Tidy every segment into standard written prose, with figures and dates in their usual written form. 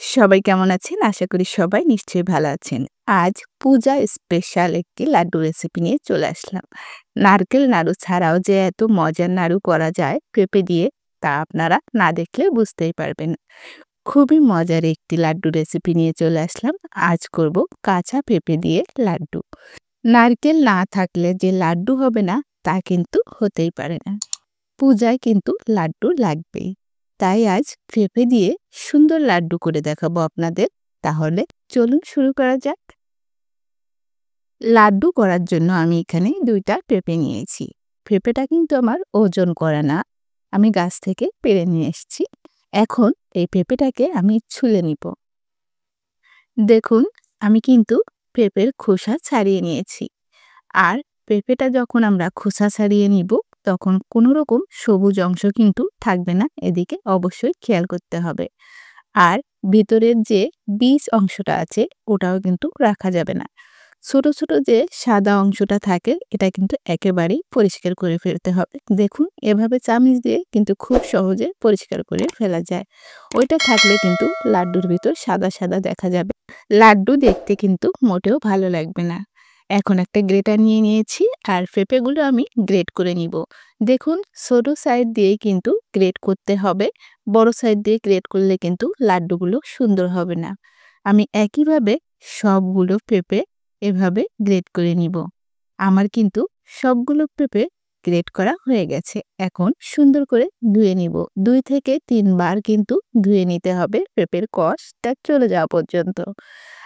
সবাই কেমন আছেন? আশা করি সবাই নিশ্চয়ই ভালো আছেন। আজ পূজা স্পেশাল একটি লাড্ডু রেসিপি নিয়ে চলে আসলাম। নারকেল নাড়ু ছাড়াও যে এত মজার নাড়ু করা যায় পেঁপে দিয়ে, তা আপনারা না দেখলে বুঝতেই পারবেন না। খুবই মজার একটি লাড্ডু রেসিপি নিয়ে চলে আসলাম। আজ করব কাঁচা পেঁপে দিয়ে লাড্ডু। নারকেল না থাকলে যে লাড্ডু হবে না, তা কিন্তু হতেই পারে না। পূজায় কিন্তু লাড্ডু লাগবেই। তাই আজ পেঁপে দিয়ে সুন্দর লাড্ডু করে দেখাবো আপনাদের। তাহলে চলুন শুরু করা যাক। লাড্ডু করার জন্য আমি এখানে ২টা পেঁপে নিয়েছি। পেঁপেটা কিন্তু আমার ওজন করা না। আমি গাছ থেকে পেড়ে নিয়ে এসেছি। এখন এই পেঁপেটাকে আমি ছুলে নিব। দেখুন, আমি কিন্তু পেঁপের খোসা ছাড়িয়ে নিয়েছি। আর পেঁপেটা যখন আমরা খোসা ছাড়িয়ে নিব, তখন কোনো রকম সবুজ অংশ কিন্তু থাকবে না। এদিকে অবশ্যই খেয়াল করতে হবে। আর ভিতরের যে বীজ অংশটা আছে, ওটাও কিন্তু রাখা যাবে না। ছোট ছোট যে সাদা অংশটা থাকে, এটা কিন্তু একেবারেই পরিষ্কার করে ফেলতে হবে। দেখুন, এভাবে চামিচ দিয়ে কিন্তু খুব সহজে পরিষ্কার করে ফেলা যায়। ওইটা থাকলে কিন্তু লাড্ডুর ভিতর সাদা সাদা দেখা যাবে। লাড্ডু দেখতে কিন্তু মোটেও ভালো লাগবে না। এখন একটা গ্রেটার নিয়ে নিয়েছি আর পেঁপেগুলো আমি গ্রেট করে নিব। দেখুন, ছোট সাইড দিয়ে কিন্তু গ্রেট করতে হবে। বড় সাইড দিয়ে গ্রেট করলে কিন্তু লাড্ডুগুলো সুন্দর হবে না। আমি একইভাবে সবগুলো পেঁপে এভাবে গ্রেট করে নিব। আমার কিন্তু সবগুলো পেঁপে গ্রেট করা হয়ে গেছে। এখন সুন্দর করে ধুয়ে নিব। ২ থেকে ৩ বার কিন্তু ধুয়ে নিতে হবে পেঁপের কষটা চলে যাওয়া পর্যন্ত।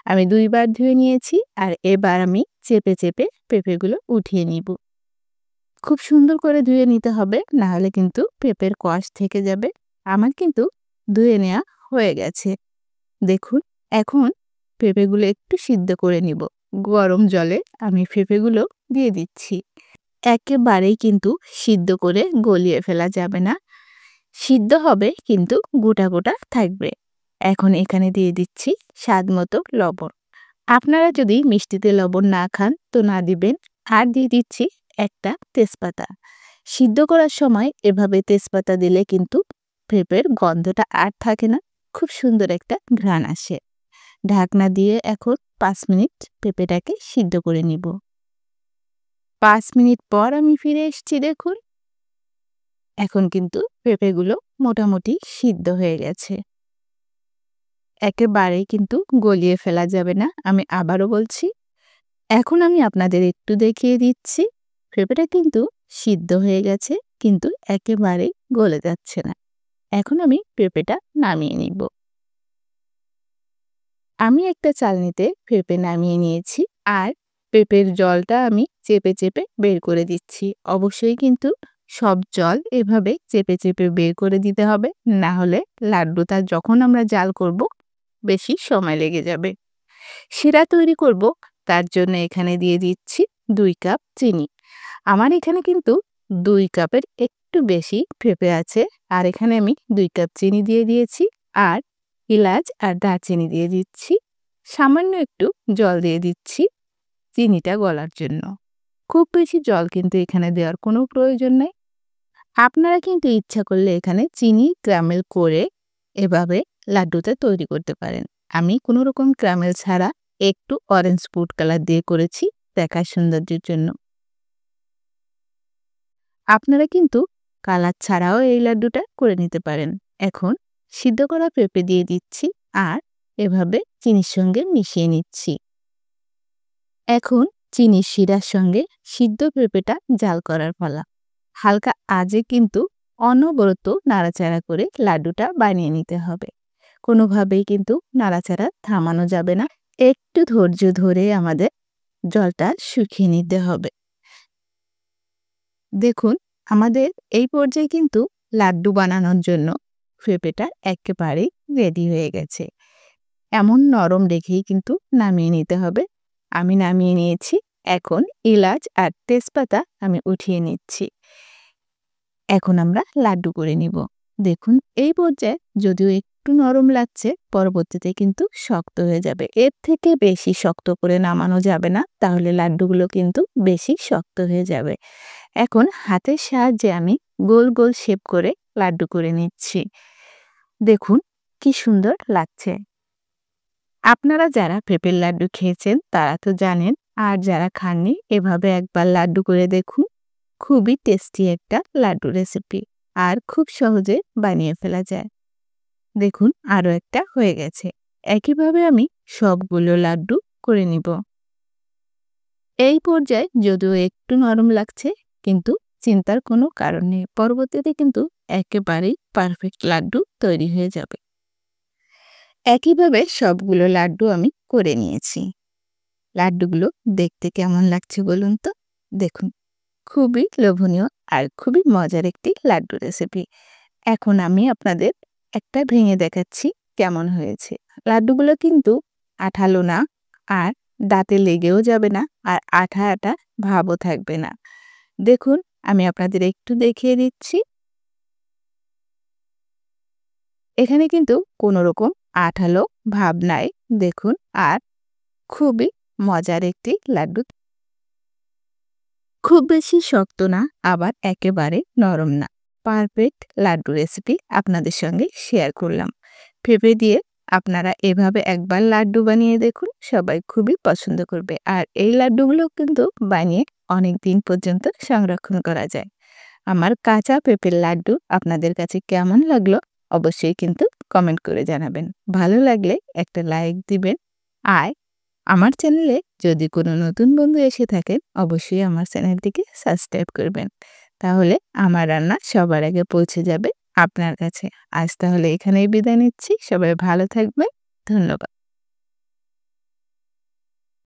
আমি ২ বার ধুয়ে নিয়েছি আর এবার আমি চেপে চেপে পেঁপেগুলো উঠিয়ে নিব। খুব সুন্দর করে ধুয়ে নিতে হবে, না হলে কিন্তু পেঁপের কষ থেকে যাবে। আমার কিন্তু ধুয়ে নেওয়া হয়ে গেছে। দেখুন, এখন পেঁপেগুলো একটু সিদ্ধ করে নিব। গরম জলে আমি পেঁপেগুলো দিয়ে দিচ্ছি। একেবারেই কিন্তু সিদ্ধ করে গলিয়ে ফেলা যাবে না। সিদ্ধ হবে কিন্তু গোটা গোটা থাকবে। এখন এখানে দিয়ে দিচ্ছি স্বাদ মতো লবণ। আপনারা যদি মিষ্টিতে লবণ না খান তো না দিবেন। আর দিয়ে দিচ্ছি একটা তেজপাতা। সিদ্ধ করার সময় এভাবে তেজপাতা দিলে কিন্তু পেঁপের গন্ধটা আর থাকে না। খুব সুন্দর একটা ঘ্রাণ আসে। ঢাকনা দিয়ে এখন ৫ মিনিট পেঁপেটাকে সিদ্ধ করে নিব। ৫ মিনিট পর আমি ফিরে এসেছি। দেখুন, এখন কিন্তু পেঁপেগুলো মোটামুটি সিদ্ধ হয়ে গেছে। একেবারেই কিন্তু গলিয়ে ফেলা যাবে না। আমি আবারও বলছি। এখন আমি আপনাদের একটু দেখিয়ে দিচ্ছি। পেঁপেটা কিন্তু সিদ্ধ হয়ে গেছে, কিন্তু একেবারেই গলে যাচ্ছে না। এখন আমি পেঁপেটা নামিয়ে নিব। আমি একটা চালনিতে পেঁপে নামিয়ে নিয়েছি আর পেঁপের জলটা আমি চেপে চেপে বের করে দিচ্ছি। অবশ্যই কিন্তু সব জল এভাবে চেপে চেপে বের করে দিতে হবে, না হলে লাড্ডুটা যখন আমরা জাল করব বেশি সময় লেগে যাবে। শিরা তৈরি করব, তার জন্য এখানে দিয়ে দিচ্ছি ২ কাপ চিনি। আমার এখানে কিন্তু ২ কাপের একটু বেশি পেঁপে আছে। আর এখানে আমি ২ কাপ চিনি দিয়ে দিয়েছি আর এলাচ আর দারচিনি দিয়ে দিচ্ছি। সামান্য একটু জল দিয়ে দিচ্ছি চিনিটা গলার জন্য। খুব বেশি জল কিন্তু এখানে দেওয়ার কোনো প্রয়োজন নেই। আপনারা কিন্তু ইচ্ছা করলে এখানে চিনি ক্যারামেল করে এভাবে লাড্ডুটা তৈরি করতে পারেন। আমি কোনো রকম ক্যারামেল ছাড়া একটু অরেঞ্জ ফুড কালার দিয়ে করেছি দেখার সৌন্দর্যের জন্য। আপনারা কিন্তু কালার ছাড়াও এই লাড্ডুটা করে নিতে পারেন। এখন সিদ্ধ করা পেঁপে দিয়ে দিচ্ছি আর এভাবে চিনির সঙ্গে মিশিয়ে নিচ্ছি। এখন চিনির শিরার সঙ্গে সিদ্ধ পেঁপেটা জাল করার পালা। হালকা আঁচে কিন্তু অনবরত নাড়াচাড়া করে লাড্ডুটা বানিয়ে নিতে হবে। কোনোভাবেই কিন্তু নাড়াচাড়া থামানো যাবে না। একটু ধৈর্য ধরে আমাদের জলটা শুকিয়ে নিতে হবে। দেখুন, আমাদের এই পর্যায়ে কিন্তু লাড্ডু বানানোর জন্য পেঁপেটা একেবারেই রেডি হয়ে গেছে। এমন নরম রেখেই কিন্তু নামিয়ে নিতে হবে। আমি নামিয়ে নিয়েছি। এখন এলাচ আর তেজপাতা আমি উঠিয়ে নিচ্ছি। এখন আমরা লাড্ডু করে নিব। দেখুন, এই পর্যায়ে যদিও একটু নরম লাগছে, পরবর্তীতে কিন্তু শক্ত হয়ে যাবে। এর থেকে বেশি শক্ত করে নামানো যাবে না, তাহলে লাড্ডুগুলো কিন্তু বেশি শক্ত হয়ে যাবে। এখন হাতের সাহায্যে আমি গোল গোল শেপ করে লাড্ডু করে নিচ্ছি। দেখুন কি সুন্দর লাগছে। আপনারা যারা পেঁপের লাড্ডু খেয়েছেন তারা তো জানেন, আর যারা খাননি এভাবে একবার লাড্ডু করে দেখুন। খুবই টেস্টি একটা লাড্ডু রেসিপি, আর খুব সহজে বানিয়ে ফেলা যায়। দেখুন আরও একটা হয়ে গেছে। একইভাবে আমি সবগুলো লাড্ডু করে নিব। এই পর্যায়ে যদিও একটু নরম লাগছে, কিন্তু চিন্তার কোনো কারণ নেই, পরবর্তীতে কিন্তু একেবারেই পারফেক্ট লাড্ডু তৈরি হয়ে যাবে। একইভাবে সবগুলো লাড্ডু আমি করে নিয়েছি। লাড্ডুগুলো দেখতে কেমন লাগছে বলুন তো? দেখুন, খুবই লোভনীয় আর খুবই মজার একটি লাড্ডু রেসিপি। এখন আমি আপনাদের একটা ভেঙে দেখাচ্ছি কেমন হয়েছে। লাড্ডুগুলো কিন্তু আঠালো না, আর দাঁতে লেগেও যাবে না, আর আঠা আঠা ভাবও থাকবে না। দেখুন, আমি আপনাদের একটু দেখিয়ে দিচ্ছি। এখানে কিন্তু কোনো রকম আঠালো ভাব নাই। দেখুন, আর খুবই মজার একটি লাড্ডু। খুব বেশি শক্ত না, আবার একেবারে নরম না। পারফেক্ট লাড্ডু রেসিপি আপনাদের সঙ্গে শেয়ার করলাম। পেঁপে দিয়ে আপনারা এভাবে একবার লাড্ডু বানিয়ে দেখুন, সবাই খুবই পছন্দ করবে। আর এই লাড্ডুগুলো কিন্তু বানিয়ে অনেক দিন পর্যন্ত সংরক্ষণ করা যায়। আমার কাঁচা পেঁপের লাড্ডু আপনাদের কাছে কেমন লাগলো অবশ্যই কিন্তু কমেন্ট করে জানাবেন। ভালো লাগলে একটা লাইক দিবেন। আর আমার চ্যানেলে যদি কোনো নতুন বন্ধু এসে থাকেন অবশ্যই আমার চ্যানেলটিকে সাবস্ক্রাইব করবেন। তাহলে আমার রান্না সবার আগে পৌঁছে যাবে আপনার কাছে। আজ তাহলে এখানেই বিদায় নিচ্ছি। সবাই ভালো থাকবেন। ধন্যবাদ।